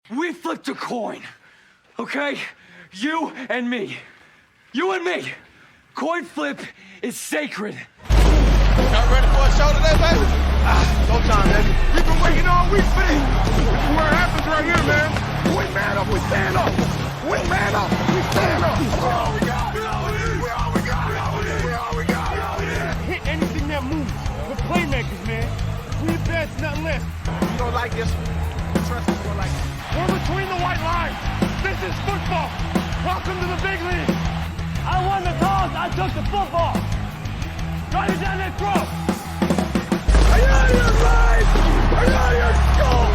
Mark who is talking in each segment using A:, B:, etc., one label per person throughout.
A: We flipped a coin, okay? You and me. You and me. Coin flip is sacred.
B: Y'all ready for a show today, baby? Go time, baby.
C: We've been waiting all week for this. This is where it happens right here, man. We man up, we stand up. We man up, we stand up. We all we got. We all we got. We all we got. We all we got. We all we got.
D: Hit anything that moves. We're playmakers, man. We advance, nothing less.
B: You don't like this? Trust me, you don't like it.
D: We're between the white lines. This is football. Welcome to the big league. I won the toss. I took the football. Drive it down that throat.
C: Are you out of your mind? Are you out of your skull?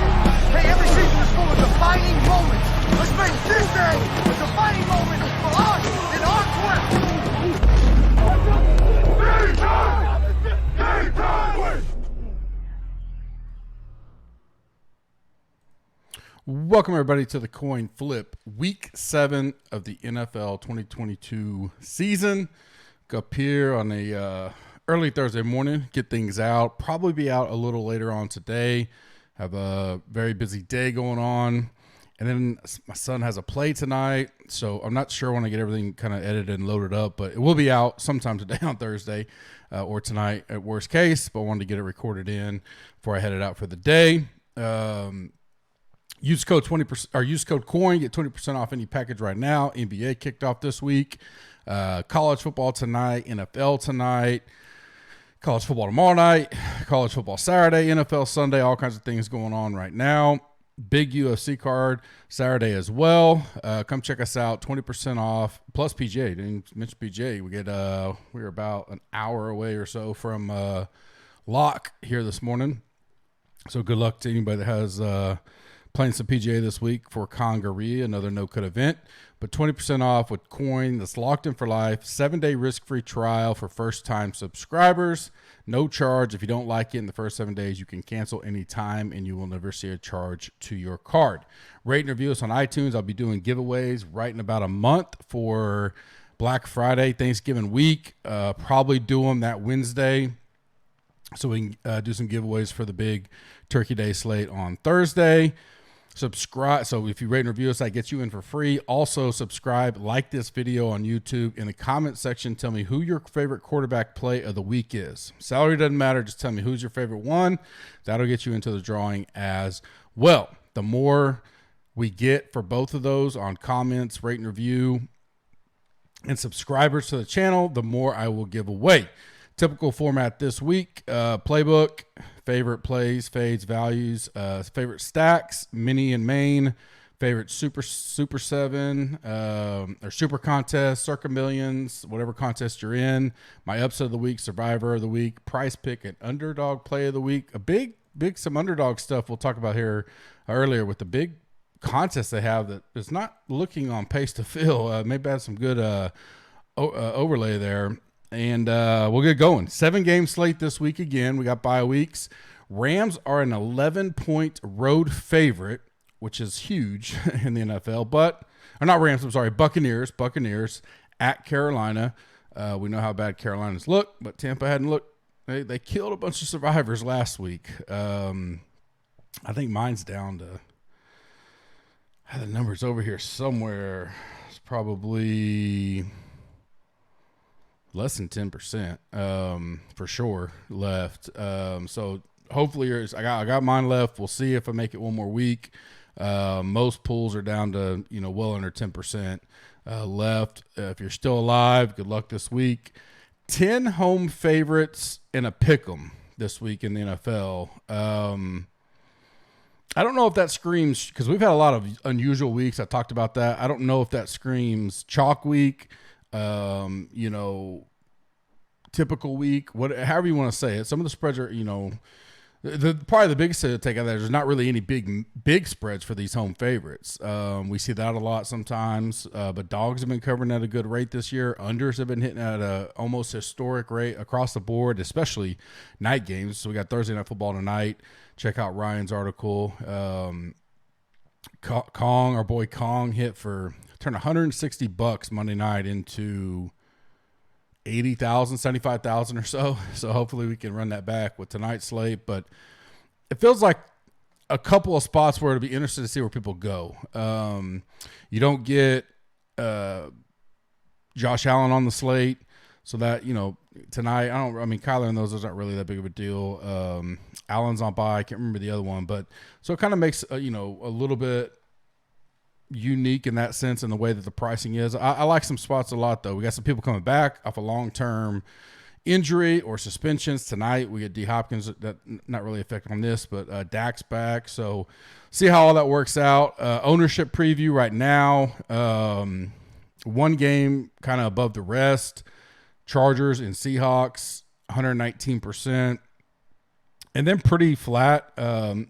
E: Hey, every season is full of defining moments. Let's make this day a defining moment for us in our quest.
F: Welcome, everybody, to the Coin Flip, Week 7 of the NFL 2022 season. Go up here on a early Thursday morning, get things out. Probably be out a little later on today. Have a very busy day going on. And then my son has a play tonight, so I'm not sure when I get everything kind of edited and loaded up, but it will be out sometime today on Thursday or tonight at worst case, but I wanted to get it recorded in before I headed out for the day. Use code 20% or use code COIN, get 20% off any package right now. NBA kicked off this week. College football tonight, NFL tonight, college football tomorrow night, college football Saturday, NFL Sunday, all kinds of things going on right now. Big UFC card Saturday as well. Come check us out, 20% off plus PGA. Didn't mention PGA. We get we're about an hour away or so from lock here this morning. So good luck to anybody that has playing some PGA this week for Congaree, another no-cut event. But 20% off with Coin that's locked in for life. 7-day risk-free trial for first-time subscribers. No charge. If you don't like it in the first 7 days, you can cancel anytime, and you will never see a charge to your card. Rate and review us on iTunes. I'll be doing giveaways right in about a month for Black Friday, Thanksgiving week. Probably do them that Wednesday, so we can do some giveaways for the big Turkey Day slate on Thursday. Subscribe. So if you rate and review us, that gets you in for free. Also subscribe, like this video on YouTube. In the comment section, tell me who your favorite quarterback play of the week is. Salary doesn't matter. Just tell me who's your favorite one. That'll get you into the drawing as well. The more we get for both of those on comments, rate and review, and subscribers to the channel, the more I will give away. Typical format this week, playbook, favorite plays, fades, values, favorite stacks, mini and main, favorite super 7, or super contest, circa millions, whatever contest you're in, my upset of the week, survivor of the week, price pick, and underdog play of the week. A big, some underdog stuff we'll talk about here earlier with the big contest they have that is not looking on pace to fill. Maybe I have some good overlay there. And we'll get going. 7-game slate this week again. We got bye weeks. Rams are an 11-point road favorite, which is huge in the NFL. Buccaneers at Carolina. We know how bad Carolina's look, but Tampa hadn't looked. They killed a bunch of survivors last week. I think mine's down to – the number's over here somewhere. It's probably – less than 10% for sure left. So hopefully I got mine left. We'll see if I make it one more week. Most pools are down to, well under 10% left. If you're still alive, good luck this week. 10 home favorites and a pick'em this week in the NFL. I don't know if that screams, because we've had a lot of unusual weeks. I talked about that. I don't know if that screams chalk week. Typical week, however you want to say it. Some of the spreads are, probably the biggest thing to take out there. There's not really any big spreads for these home favorites. We see that a lot sometimes, but dogs have been covering at a good rate this year. Unders have been hitting at a almost historic rate across the board, especially night games. So we got Thursday Night Football tonight. Check out Ryan's article. Our boy Kong turned $160 Monday night into 80,000, 75,000 or so. So hopefully we can run that back with tonight's slate. But it feels like a couple of spots where it'll be interesting to see where people go. You don't get Josh Allen on the slate, so that, tonight, Kyler and those aren't really that big of a deal. Allen's on bye. I can't remember the other one, but so it kind of makes, a little bit unique in that sense in the way that the pricing is. I like some spots a lot, though. We got some people coming back off a long-term injury or suspensions tonight. We get D Hopkins, that not really affected on this, but Dak's back. So see how all that works out. Ownership preview right now. One game kind of above the rest. Chargers and Seahawks, 119%. And then pretty flat.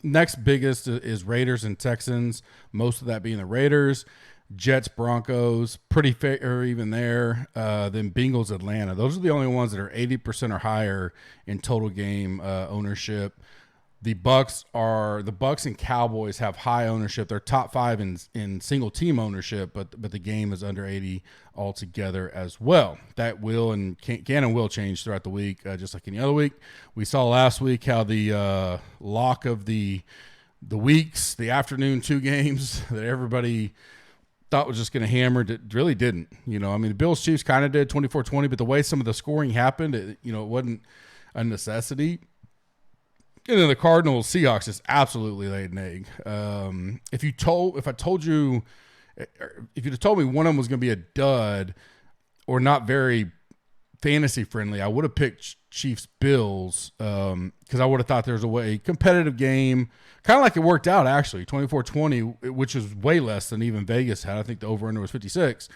F: Next biggest is Raiders and Texans, most of that being the Raiders. Jets, Broncos, pretty fair even there. Then Bengals, Atlanta. Those are the only ones that are 80% or higher in total game ownership. The Bucks and Cowboys have high ownership. They're top 5 in single team ownership, but the game is under 80 altogether as well. That will and can and will change throughout the week, just like any other week. We saw last week how the lock of the weeks, the afternoon 2 games that everybody thought was just going to hammer, it really didn't. The Bills Chiefs kind of did 24-20, but the way some of the scoring happened, it wasn't a necessity. And then the Cardinals Seahawks just absolutely laid an egg. If you'd have told me one of them was going to be a dud or not very fantasy friendly, I would have picked Chiefs Bills because I would have thought there was a way competitive game, kind of like it worked out actually, 24-20, which is way less than even Vegas had. I think the over under was 56.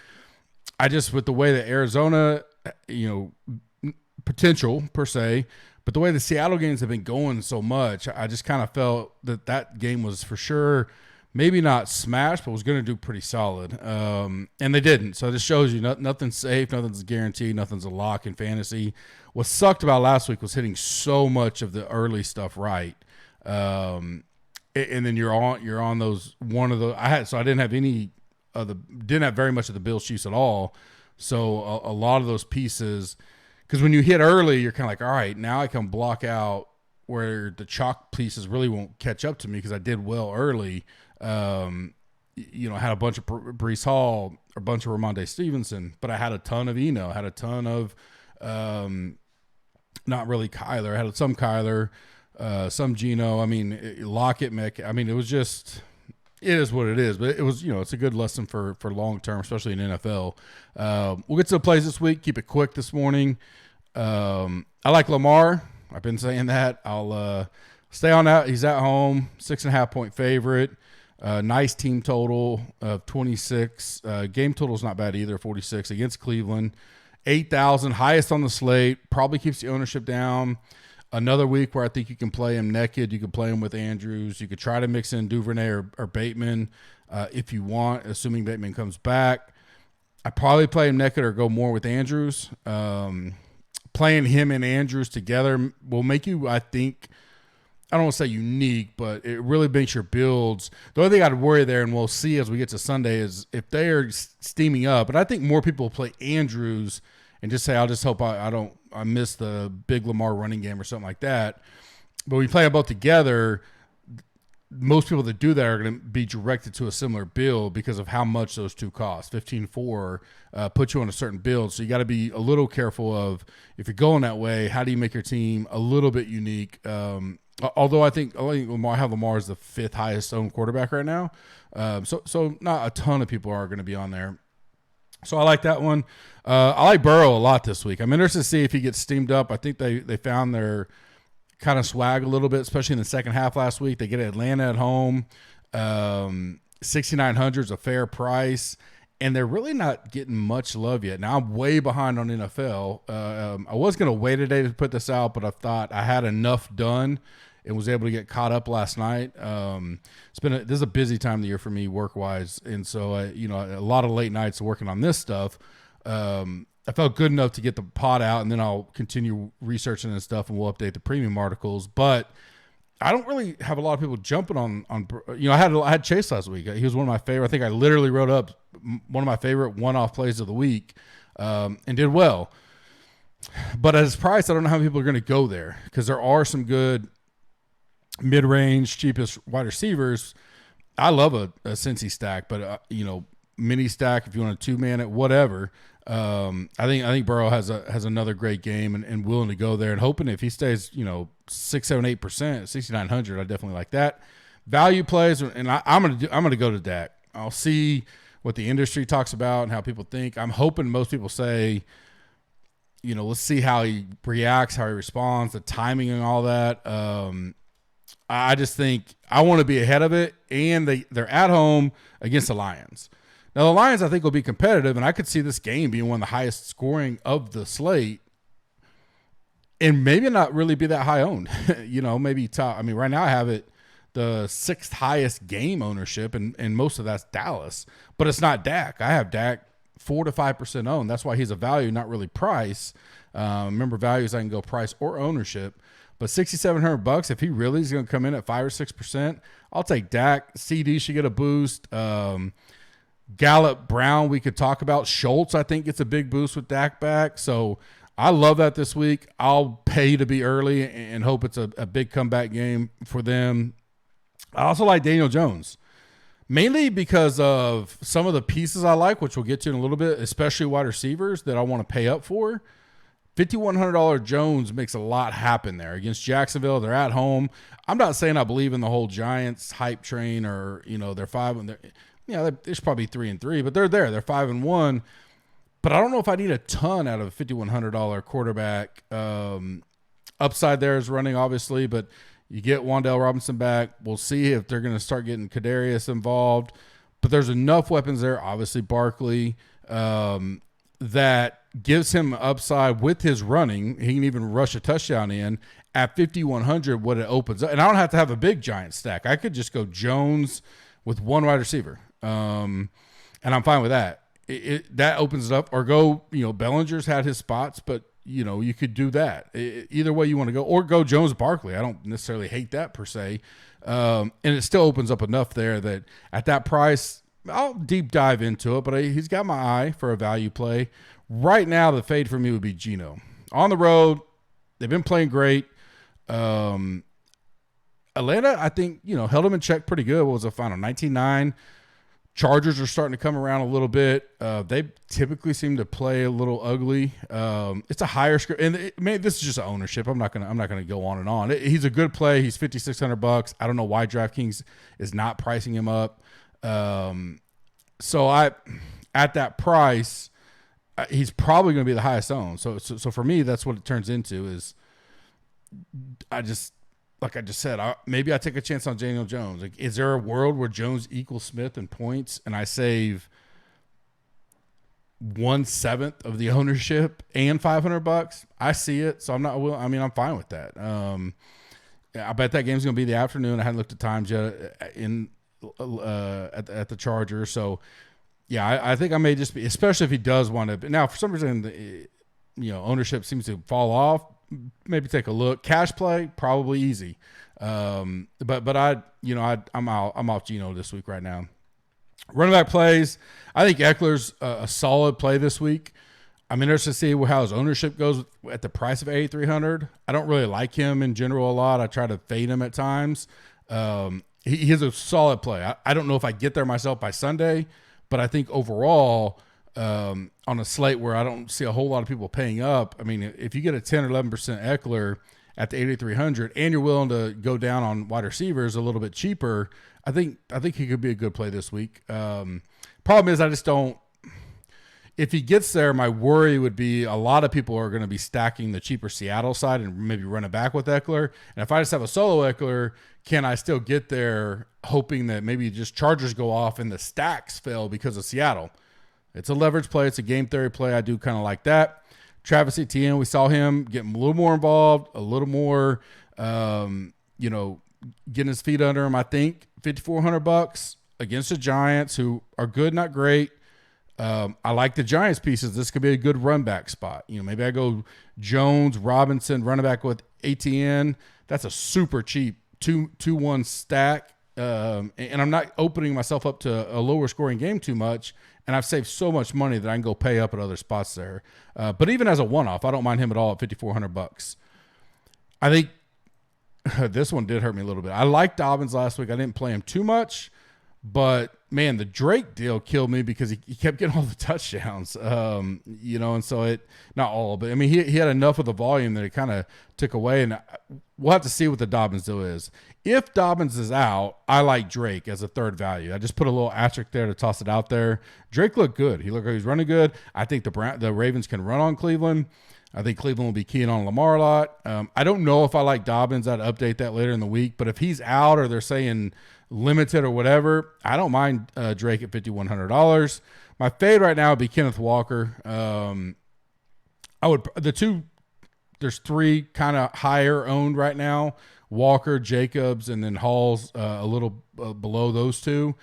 F: With the way that Arizona, potential per se. But the way the Seattle games have been going so much, I just kind of felt that game was for sure maybe not smashed, but was going to do pretty solid. And they didn't. So this shows you nothing's safe, nothing's guaranteed, nothing's a lock in fantasy. What sucked about last week was hitting so much of the early stuff right. And then you're on those one of the I didn't have didn't have very much of the Bills Chiefs at all. So a lot of those pieces. Because when you hit early, you're kind of like, all right, now I can block out where the chalk pieces really won't catch up to me because I did well early. Had a bunch of Breece Hall, a bunch of Ramondre Stevenson, but I had a ton of Eno, had a ton of not really Kyler. I had some Kyler, some Geno. Lockett, Mick. It was just – it is what it is, but it was, it's a good lesson for long term, especially in NFL. We'll get to the plays this week. Keep it quick this morning. I like Lamar. I've been saying that. I'll stay on that. He's at home, 6.5 point favorite. Nice team total of 26. Game total is not bad either, 46 against Cleveland. 8,000, highest on the slate. Probably keeps the ownership down. Another week where I think you can play him naked. You could play him with Andrews. You could try to mix in Duvernay or Bateman if you want, assuming Bateman comes back. I probably play him naked or go more with Andrews. Playing him and Andrews together will make you, I think, I don't want to say unique, but it really makes your builds. The only thing I'd worry there, and we'll see as we get to Sunday, is if they are steaming up. And I think more people will play Andrews and just say, I'll just hope I miss the big Lamar running game or something like that. But when you play them both together, most people that do that are going to be directed to a similar build because of how much those two cost. 15-4 put you on a certain build. So you got to be a little careful of, if you're going that way, how do you make your team a little bit unique? Although I think Lamar as the 5th highest owned quarterback right now. So not a ton of people are going to be on there. So I like that one. I like Burrow a lot this week. I'm interested to see if he gets steamed up. I think they found their kind of swag a little bit, especially in the second half last week. They get Atlanta at home. 6,900 is a fair price, and they're really not getting much love yet. Now I'm way behind on NFL. I was going to wait a day to put this out, but I thought I had enough done and was able to get caught up last night. This is a busy time of the year for me work-wise, and so a lot of late nights working on this stuff. I felt good enough to get the pod out, and then I'll continue researching and stuff, and we'll update the premium articles. But I don't really have a lot of people jumping on. I had Chase last week. He was one of my favorite. I think I literally wrote up one of my favorite one-off plays of the week, and did well. But at his price, I don't know how people are going to go there because there are some good mid-range, cheapest wide receivers, I love a Cincy stack, but mini stack if you want a two-man it, whatever. I think Burrow has another great game and willing to go there and hoping if he stays 6, 7, 8%, 6,900, I definitely like that. Value plays, and I'm gonna go to Dak. I'll see what the industry talks about and how people think. I'm hoping most people say, let's see how he reacts, how he responds, the timing and all that. I just think I want to be ahead of it, and they're at home against the Lions. Now, the Lions, I think, will be competitive, and I could see this game being one of the highest scoring of the slate and maybe not really be that high owned. Maybe top. I mean, right now I have it the 6th highest game ownership, and most of that's Dallas. But it's not Dak. I have Dak 4 to 5% owned. That's why he's a value, not really price. Remember, values I can go price or ownership. But $6,700, if he really is going to come in at 5 or 6%, I'll take Dak. CD should get a boost. Gallup, Brown, we could talk about. Schultz, I think, gets a big boost with Dak back. So I love that this week. I'll pay to be early and hope it's a big comeback game for them. I also like Daniel Jones, mainly because of some of the pieces I like, which we'll get to in a little bit, especially wide receivers that I want to pay up for. $5,100 Jones makes a lot happen there against Jacksonville. They're at home. I'm not saying I believe in the whole Giants hype train or, they're 5 and there's probably 3-3, but they're there. They're 5-1. But I don't know if I need a ton out of a $5,100 quarterback. Upside there is running, obviously, but you get Wan'Dale Robinson back. We'll see if they're going to start getting Kadarius involved. But there's enough weapons there, obviously Barkley, that gives him upside with his running. He can even rush a touchdown in at 5,100 what it opens up. And I don't have to have a big giant stack. I could just go Jones with one wide receiver. And I'm fine with that. That opens it up. Or go, Bellinger's had his spots, but, you could do that. Either way you want to go. Or go Jones Barkley. I don't necessarily hate that per se. And it still opens up enough there that at that price, I'll deep dive into it, but he's got my eye for a value play. Right now, the fade for me would be Geno. On the road, they've been playing great. Atlanta, I think, held them in check pretty good. What was the final? 19-9. Chargers are starting to come around a little bit. They typically seem to play a little ugly. It's a higher score, and this is just ownership. I'm not gonna go on and on. He's a good play. He's $5,600. I don't know why DraftKings is not pricing him up. So at that price, he's probably going to be the highest owned. So for me, that's what it turns into is like I just said, maybe I take a chance on Daniel Jones. Like, is there a world where Jones equals Smith in points and I save 1/7 of the ownership and $500? I see it. So I'm fine with that. I bet that game's going to be the afternoon. I hadn't looked at times yet at the Chargers. So yeah, I think I may just be, especially if he does want to. Now, for some reason, ownership seems to fall off. Maybe take a look. Cash play, probably easy. I'm off Geno this week right now. Running back plays, I think Eckler's a solid play this week. I'm interested to see how his ownership goes at the price of $8,300. I don't really like him in general a lot. I try to fade him at times. He is a solid play. I don't know if I get there myself by Sunday, but I think overall, on a slate where I don't see a whole lot of people paying up, I mean, if you get a 10 or 11% Eckler at the 8,300 and you're willing to go down on wide receivers a little bit cheaper, I think he could be a good play this week. Problem is I just don't. If he gets there, my worry would be a lot of people are going to be stacking the cheaper Seattle side and maybe running back with Eckler. And if I just have a solo Eckler, can I still get there hoping that maybe just Chargers go off and the stacks fail because of Seattle? It's a leverage play. It's a game theory play. I do kind of like that. Travis Etienne, we saw him getting a little more involved, a little more, getting his feet under him. I think $5,400 against the Giants, who are good, not great. I like the Giants pieces. This could be a good run back spot. Maybe I go Jones, Robinson, running back with Etienne. That's a super cheap 2-1 stack. And I'm not opening myself up to a lower scoring game too much. And I've saved so much money that I can go pay up at other spots there. But even as a one-off, I don't mind him at all at $5,400. I think this one did hurt me a little bit. I liked Dobbins last week. I didn't play him too much, but man, the Drake deal killed me because he kept getting all the touchdowns. And so not all, but I mean, he had enough of the volume that it kind of took away. And we'll have to see what the Dobbins deal is. If Dobbins is out, I like Drake as a third value. I just put a little asterisk there to toss it out there. Drake looked good. He looked like he's running good. I think the Ravens can run on Cleveland. I think Cleveland will be keying on Lamar a lot. I don't know if I like Dobbins. I'd update that later in the week. But if he's out or they're saying limited or whatever, I don't mind Drake at $5,100. My fade right now would be Kenneth Walker. There's three kind of higher owned right now. Walker, Jacobs, and then Hall's a little below those two.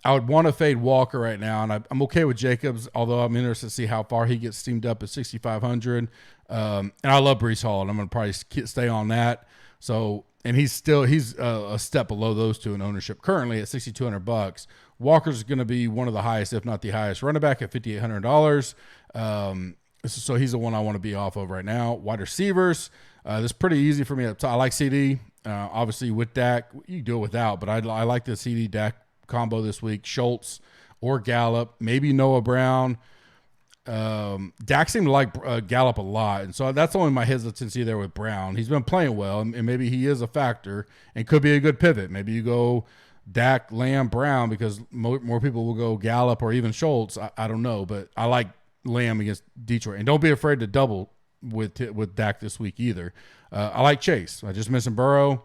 F: I would want to fade Walker right now, and I'm okay with Jacobs, although I'm interested to see how far he gets steamed up at 6,500. And I love Breece Hall, and I'm going to probably stay on that. So, and he's a step below those two in ownership currently at $6,200. Walker's going to be one of the highest, if not the highest, running back at $5,800. So he's the one I want to be off of right now. Wide receivers, this is pretty easy for me. I like CD. Obviously with Dak, you can do it without, but I like the CD Dak combo this week. Schultz or Gallup, maybe Noah Brown. Dak seemed to like Gallup a lot, and so that's only my hesitancy there with Brown. He's been playing well, and maybe he is a factor and could be a good pivot. Maybe you go Dak, Lamb, Brown because more people will go Gallup or even Schultz. I don't know, but I like Lamb against Detroit, and don't be afraid to double with Dak this week either. I like Chase. I just mentioned Burrow.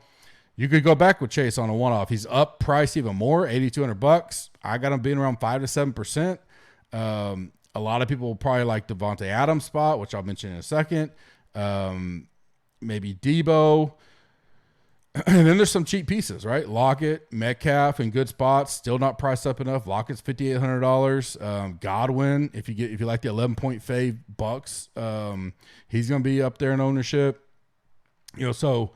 F: You could go back with Chase on a one-off. He's up price even more, $8,200. I got him being around 5 to 7%. A lot of people will probably like Devontae Adams' spot, which I'll mention in a second. Maybe Debo. And then there's some cheap pieces, right? Lockett, Metcalf in good spots, still not priced up enough. Lockett's $5,800. Godwin, if you like the 11-point fave bucks, he's going to be up there in ownership. So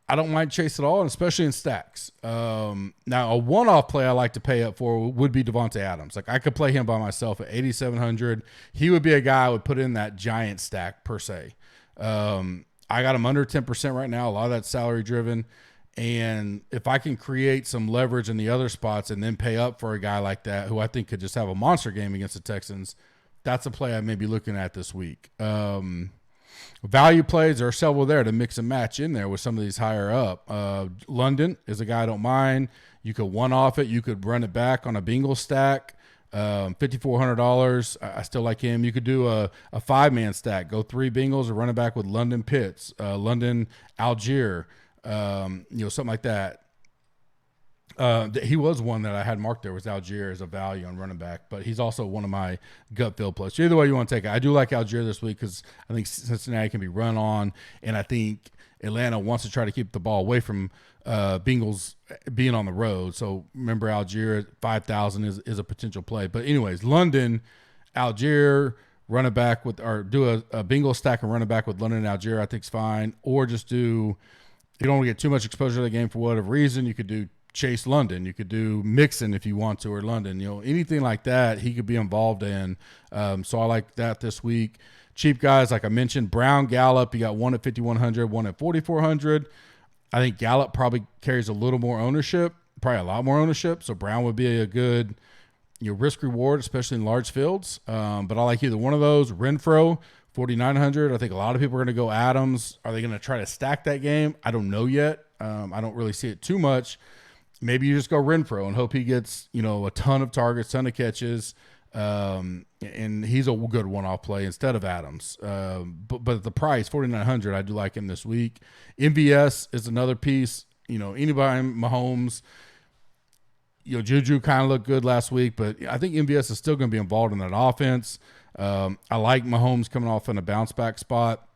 F: I don't mind Chase at all, and especially in stacks. Now, a one-off play I like to pay up for would be Devontae Adams. Like, I could play him by myself at $8,700. He would be a guy I would put in that giant stack per se. I got him under 10% right now. A lot of that's salary-driven. And if I can create some leverage in the other spots and then pay up for a guy like that who I think could just have a monster game against the Texans, that's a play I may be looking at this week. Value plays, there are several there to mix and match in there with some of these higher up. London is a guy I don't mind. You could one-off it. You could run it back on a Bengals stack. $5,400. I still like him. You could do a 5-man stack. Go 3 Bengals or run it back with London Pitts, London Algier, something like that. He was one that I had marked there was Algier as a value on running back, but he's also one of my gut feel plays. Either way you want to take it. I do like Algier this week because I think Cincinnati can be run on, and I think Atlanta wants to try to keep the ball away from Bengals being on the road. So remember, Algier at 5,000 is a potential play. But anyways, London, Algier, run it back with, or do a Bengals stack and run it back with London and Algier, I think is fine. Or just do, you don't want to get too much exposure to the game for whatever reason. You could do Chase London. You could do Mixon if you want to, or London. Anything like that he could be involved in. So I like that this week. Cheap guys, like I mentioned, Brown, Gallup. You got one at 5,100, one at 4,400. I think Gallup probably carries a little more ownership, probably a lot more ownership. So Brown would be a good risk reward, especially in large fields. But I like either one of those. Renfro, 4,900. I think a lot of people are going to go Adams. Are they going to try to stack that game? I don't know yet. I don't really see it too much. Maybe you just go Renfro and hope he gets, a ton of targets, ton of catches. And he's a good one-off play instead of Adams. But the price, 4,900, I do like him this week. MVS is another piece. Anybody, Mahomes, Juju kind of looked good last week, but I think MVS is still going to be involved in that offense. I like Mahomes coming off in a bounce-back spot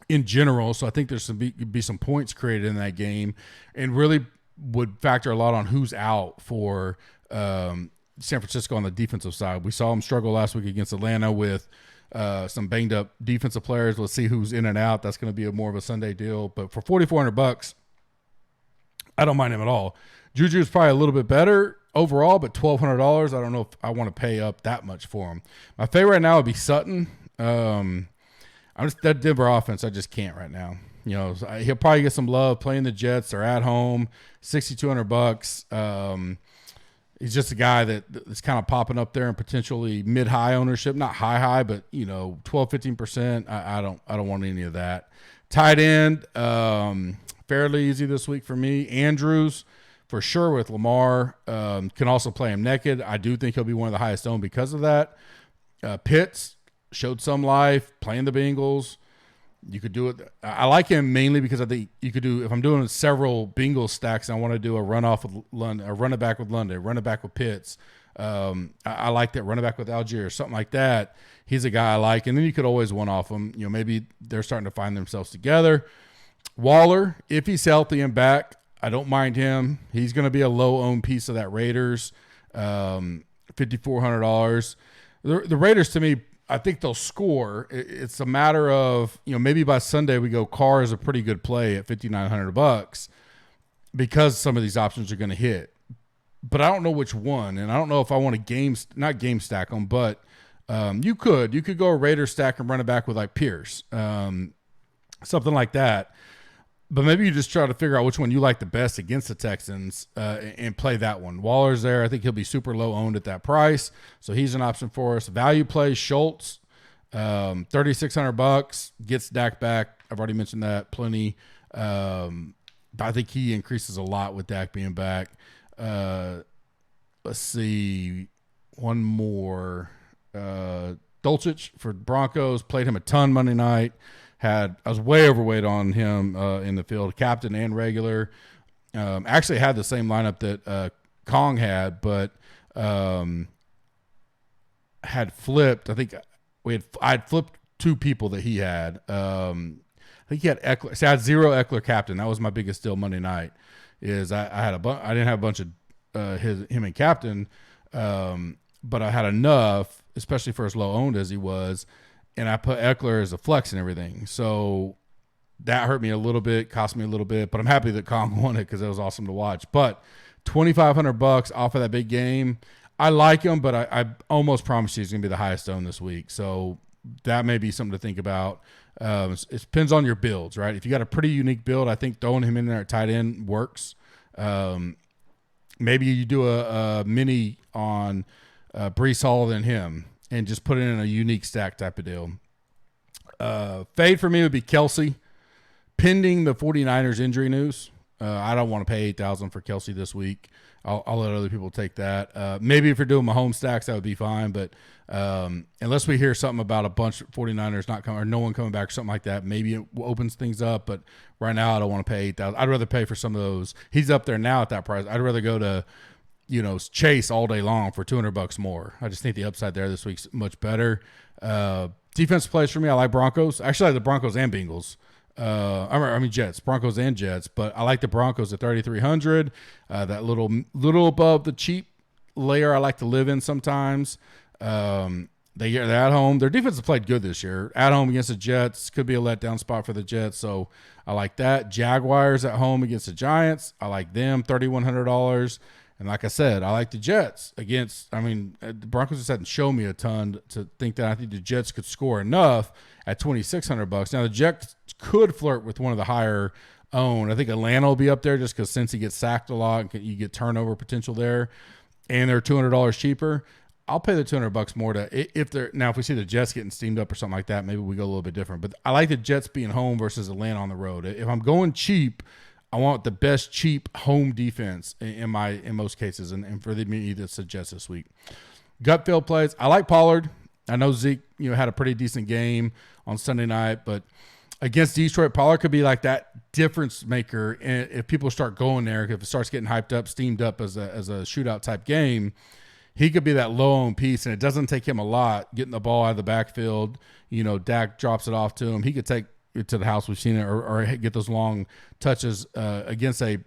F: in general, so I think there's be some points created in that game, and really would factor a lot on who's out for San Francisco on the defensive side. We saw them struggle last week against Atlanta with some banged up defensive players. Let's see who's in and out. That's going to be more of a Sunday deal. But for $4,400, I don't mind him at all. Juju is probably a little bit better overall, but $1,200, I don't know if I want to pay up that much for him. My favorite right now would be Sutton. I'm just that Denver offense. I just can't right now. He'll probably get some love playing the Jets. They're at home, $6,200. He's just a guy that's kind of popping up there and potentially mid-high ownership, not high, but 12, 15%. I don't want any of that. Tight end, fairly easy this week for me. Andrews, for sure with Lamar, can also play him naked. I do think he'll be one of the highest owned because of that. Pitts showed some life playing the Bengals. You could do it. I like him mainly because I think you could do, if I'm doing several Bengals stacks, I want to do a runoff with London, a running back with London, running back with Pitts. I like that running back with Algier, something like that. He's a guy I like. And then you could always one off him. Maybe they're starting to find themselves together. Waller, if he's healthy and back, I don't mind him. He's going to be a low-owned piece of that Raiders, $5,400. The Raiders, to me, I think they'll score. It's a matter of, maybe by Sunday we go Carr is a pretty good play at $5,900 because some of these options are going to hit. But I don't know which one, and I don't know if I want to not game stack them, but you could go a Raider stack and run it back with like Pierce, something like that. But maybe you just try to figure out which one you like the best against the Texans and play that one. Waller's there. I think he'll be super low owned at that price. So he's an option for us. Value play, Schultz, $3,600, gets Dak back. I've already mentioned that plenty. I think he increases a lot with Dak being back. Let's see. One more. Dulcich for Broncos. Played him a ton Monday night. I was way overweight on him in the field, captain and regular. Actually had the same lineup that Kong had, but had flipped. I think I'd flipped two people that he had. I think he had Eckler. So I had 0 Eckler captain. That was my biggest deal Monday night. I didn't have a bunch of him and captain, but I had enough, especially for as low owned as he was. And I put Eckler as a flex and everything. So that hurt me a little bit, cost me a little bit, but I'm happy that Kong won it because it was awesome to watch. But $2,500 off of that big game. I like him, but I almost promise you he's going to be the highest owned this week. So that may be something to think about. It depends on your builds, right? If you got a pretty unique build, I think throwing him in there at tight end works. Maybe you do a mini on Breece Hall than him, and just put it in a unique stack type of deal. Fade for me would be Kelsey. Pending the 49ers injury news, I don't want to pay $8,000 for Kelsey this week. I'll let other people take that. Maybe if you're doing my home stacks, that would be fine. But unless we hear something about a bunch of 49ers not coming or no one coming back or something like that, maybe it opens things up. But right now, I don't want to pay $8,000. I'd rather pay for some of those. He's up there now at that price. I'd rather go to Chase all day long for $200 more. I just think the upside there this week's much better. Defensive plays for me, I like Broncos. Actually, I like the Broncos and Bengals. I mean Jets, Broncos and Jets, but I like the Broncos at 3,300. That little above the cheap layer I like to live in sometimes. They're at home. Their defense has played good this year. At home against the Jets could be a letdown spot for the Jets, so I like that. Jaguars at home against the Giants, I like them, $3,100. And like I said, I like the Jets the Broncos just hadn't shown me a ton to think that I think the Jets could score enough at $2,600. Now, the Jets could flirt with one of the higher owned. I think Atlanta will be up there just because since he gets sacked a lot, you get turnover potential there, and they're $200 cheaper. I'll pay the $200 more if we see the Jets getting steamed up or something like that, maybe we go a little bit different. But I like the Jets being home versus Atlanta on the road. If I'm going cheap, I want the best cheap home defense in most cases, and for me to suggest this week. Gut feel plays. I like Pollard. I know Zeke, had a pretty decent game on Sunday night, but against Detroit, Pollard could be like that difference maker. And if people start going there, if it starts getting hyped up, steamed up as a shootout type game, he could be that low owned piece, and it doesn't take him a lot getting the ball out of the backfield. Dak drops it off to him. He could take it to the house. We've seen it, or get those long touches against a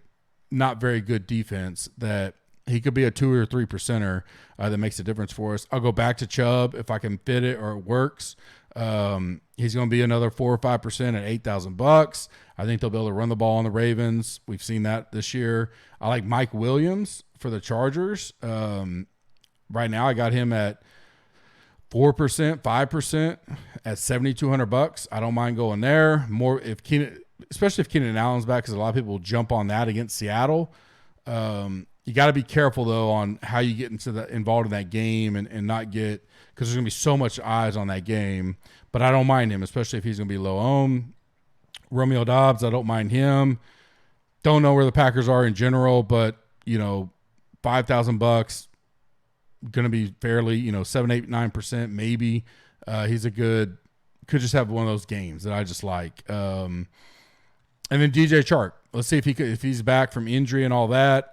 F: not very good defense that he could be a 2 or 3%er that makes a difference for us. I'll go back to Chubb if I can fit it or it works. He's going to be another 4 or 5% at $8,000. I think they'll be able to run the ball on the Ravens. We've seen that this year. I like Mike Williams for the Chargers. Right now, I got him at 4%, 5% at $7,200. I don't mind going there. More if especially if Keenan Allen's back, because a lot of people will jump on that against Seattle. You got to be careful, though, on how you get involved in that game and not get – because there's going to be so much eyes on that game. But I don't mind him, especially if he's going to be low owned. Romeo Doubs, I don't mind him. Don't know where the Packers are in general, but, $5,000, going to be fairly, 7, 8, 9% maybe. He's a good – could just have one of those games that I just like. And then DJ Chark. Let's see if he's back from injury and all that.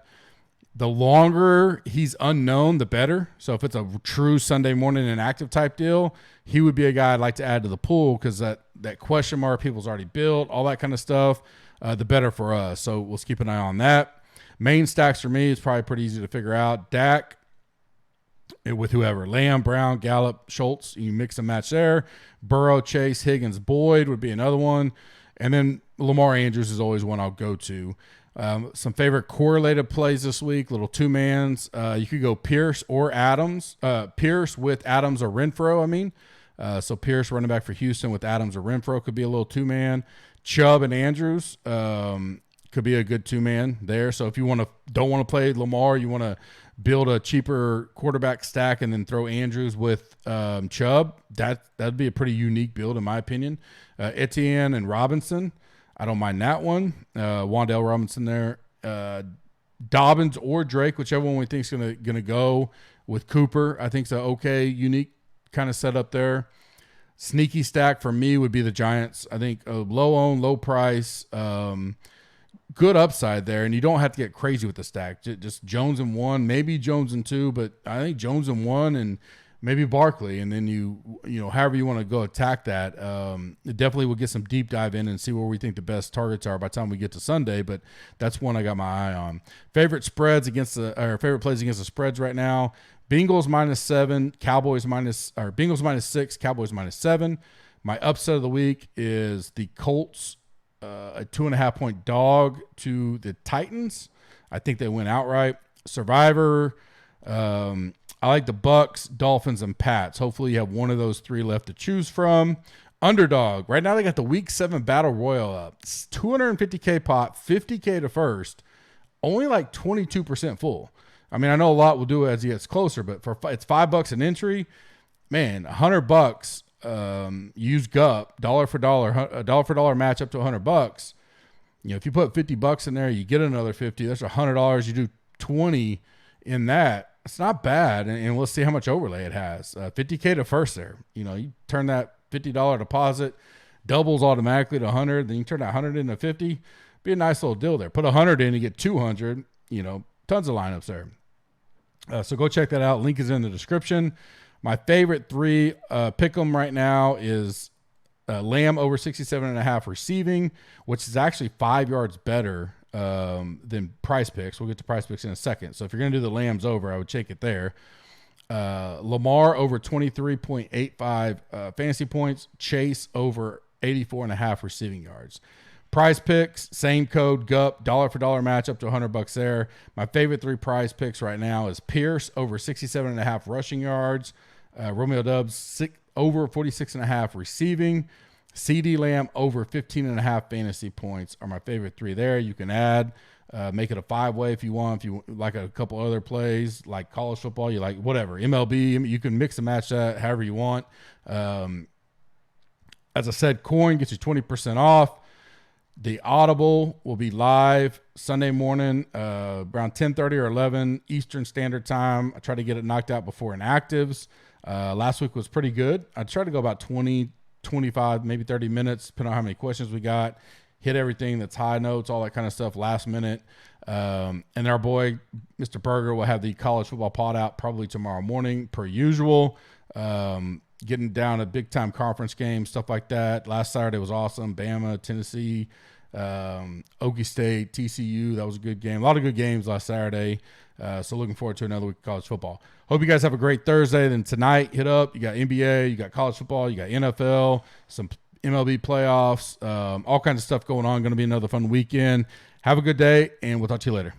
F: The longer he's unknown, the better. So if it's a true Sunday morning inactive type deal, he would be a guy I'd like to add to the pool because that question mark people's already built, all that kind of stuff, the better for us. So let's keep an eye on that. Main stacks for me is probably pretty easy to figure out. Dak with whoever. Lamb, Brown, Gallup, Schultz. You mix and match there. Burrow, Chase, Higgins, Boyd would be another one. And then Lamar Andrews is always one I'll go to. Some favorite correlated plays this week, little two-mans. You could go Pierce or Adams. Pierce with Adams or Renfro, So Pierce running back for Houston with Adams or Renfro could be a little two-man. Chubb and Andrews could be a good two-man there. So if you don't want to play Lamar, you want to build a cheaper quarterback stack and then throw Andrews with Chubb, that'd be a pretty unique build in my opinion. Etienne and Robinson, I don't mind that one. Wan'Dale Robinson there. Dobbins or Drake, whichever one we think is gonna go with Cooper. I think it's a okay, unique kind of setup there. Sneaky stack for me would be the Giants. I think a low own, low price, good upside there, and you don't have to get crazy with the stack. Just Jones in 1, maybe Jones in 2, but I think Jones in 1 and maybe Barkley, and then you however you want to go attack that. It definitely will get some deep dive in and see where we think the best targets are by the time we get to Sunday, but that's one I got my eye on. Favorite plays against the spreads right now. Bengals -7, Bengals -6, Cowboys -7. My upset of the week is the Colts, a 2.5-point dog to the Titans. I think they win outright. Survivor, I like the Bucks, Dolphins, and Pats. Hopefully you have one of those three left to choose from. Underdog. Right now they got the Week 7 Battle Royal up. It's $250K pot, $50K to first. Only like 22% full. I know a lot will do it as it gets closer, but it's $5 an entry. Man, $100. Use GUP, dollar for dollar match up to $100. If you put $50 in there, you get another 50. That's $100. You do 20 in that. It's not bad, and let's see how much overlay it has. $50K to first there. You turn that $50 deposit, doubles automatically to 100. Then you turn that 100 into 50. Be a nice little deal there. Put 100 in, you get 200. Tons of lineups there. So go check that out. Link is in the description. My favorite three pick 'em right now is Lamb over 67.5 receiving, which is actually 5 yards better than Price Picks. We'll get to Price Picks in a second. So if you're going to do the Lambs over, I would take it there. Lamar over 23.85 fantasy points. Chase over 84.5 receiving yards. Prize Picks, same code, GUP, dollar for dollar match up to $100 there. My favorite three Prize Picks right now is Pierce over 67.5 rushing yards. Romeo Doubs over 46.5 receiving. CD Lamb over 15.5 fantasy points are my favorite three there. You can add, make it a 5-way if you want. If you like a couple other plays, like college football, you like whatever. MLB, you can mix and match that however you want. As I said, Coin gets you 20% off. The Audible will be live Sunday morning around 10:30 or 11 Eastern Standard Time. I try to get it knocked out before inactives. Last week was pretty good. I tried to go about 20, 25, maybe 30 minutes, depending on how many questions we got. Hit everything that's high notes, all that kind of stuff last minute. And our boy, Mr. Berger, will have the college football pod out probably tomorrow morning per usual. Getting down a big-time conference game, stuff like that. Last Saturday was awesome. Bama, Tennessee, Okie State, TCU. That was a good game. A lot of good games last Saturday. So looking forward to another week of college football. Hope you guys have a great Thursday. Then tonight, hit up. You got NBA, you got college football, you got NFL, some MLB playoffs, all kinds of stuff going on. Going to be another fun weekend. Have a good day, and we'll talk to you later.